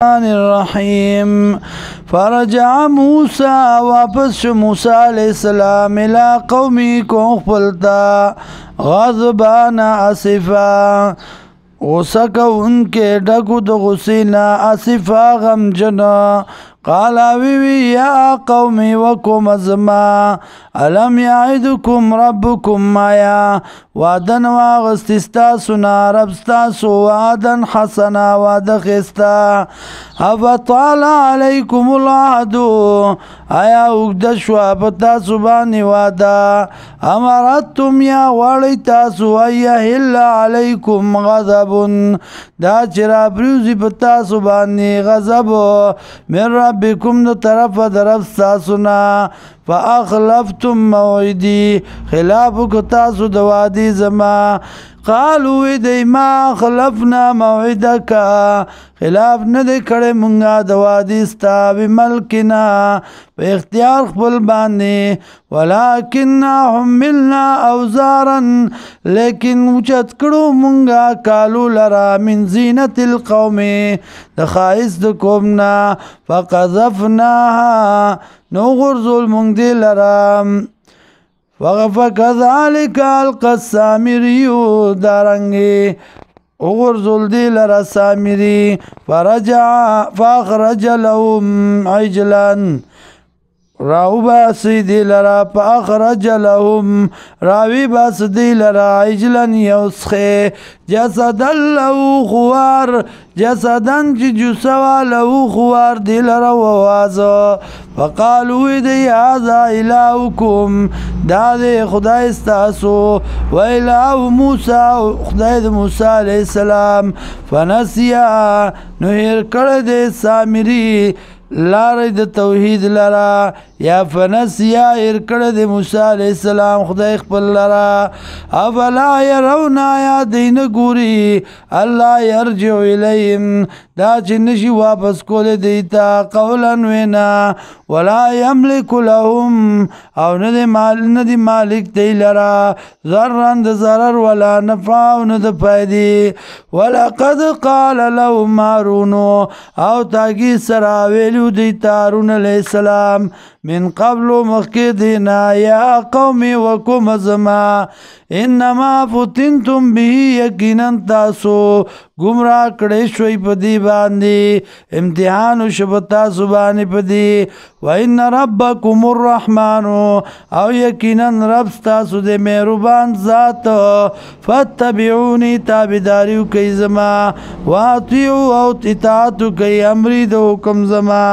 الرحیم فرجع موسیٰ واپس شو موسیٰ علیہ السلام الى قومی کو خپلتا غضبان آصفا غصہ کو ان کے ڈکو دو غصینا آصفا غمجنا قالا وی یا قومی وکم ازما علم یعدکم ربکم مایا وعدن واغستستاسنا ربستاسو وعدن حسنا وعد خستا افطال علیکم العهدو آیا اگد شوا پتاسو بانی وعدا امرتم یا وڑی تاسو ایهل علیکم غضبن دا چرا پریوزی پتاسو بانی غضب من ربکم دو طرف درف ساسونا فاخلفتم موعدی خلاف کتاسو دوادی زما قالو دی ما خلفنا موعدکا خلاف ندی کڑی منگا دوادی ستا بملکنا پا اختیار خپل باندی ولیکننا حملنا اوزارا لیکن اچت کڑو منگا کالو لرا من زینت القوم دخائص دکومنا فقذفناها نو غرزول منگ دی لرا فكذلك ألقى السامري دارنگي غرزل دي لرا سامري فرجع فأخرج لهم عجلا راو باسی دی لرا پا اخرج لهم راوی باس دی لرا عجلن یوسخه جسدن لہو خوار جسدن چی جسوا لہو خوار دی لرا ووازو فقالوی دی هذا الہوکم دا دی خدای استاسو و الہو موسیٰ خدای دی موسیٰ علیہ السلام فنسیا نویر کرد سامری لار د توحید لرا یا فنسیا ارکڑ د موسیٰ علیہ السلام خدای خپل لرا افلا یرون یا دین گوری اللہ یرجع الیہم دا چنشی واپس کول دیتا قولا وینا ولا یملک لهم او ندی مالک دی لرا ذرن د ضرر ولا نفع او ند فائدی ولقد قال لهم هارون او تاگی سراویلو دیتا هارون علیہ السلام من قبل مخکدنا یا قومی وکم ازما انما فتنتم به یقینا تاسو گمراہ کڑے شوی پدی باندی امتحان شبتا سبانی پدی وَإِنَّ رَبَّكُمُ الرَّحْمَنُ او یقینا رب ستاسو دے مہربان ذات فاتبعونی تابداریو کئی زما واتیو او اطاعتو کئی امری دو حکم زما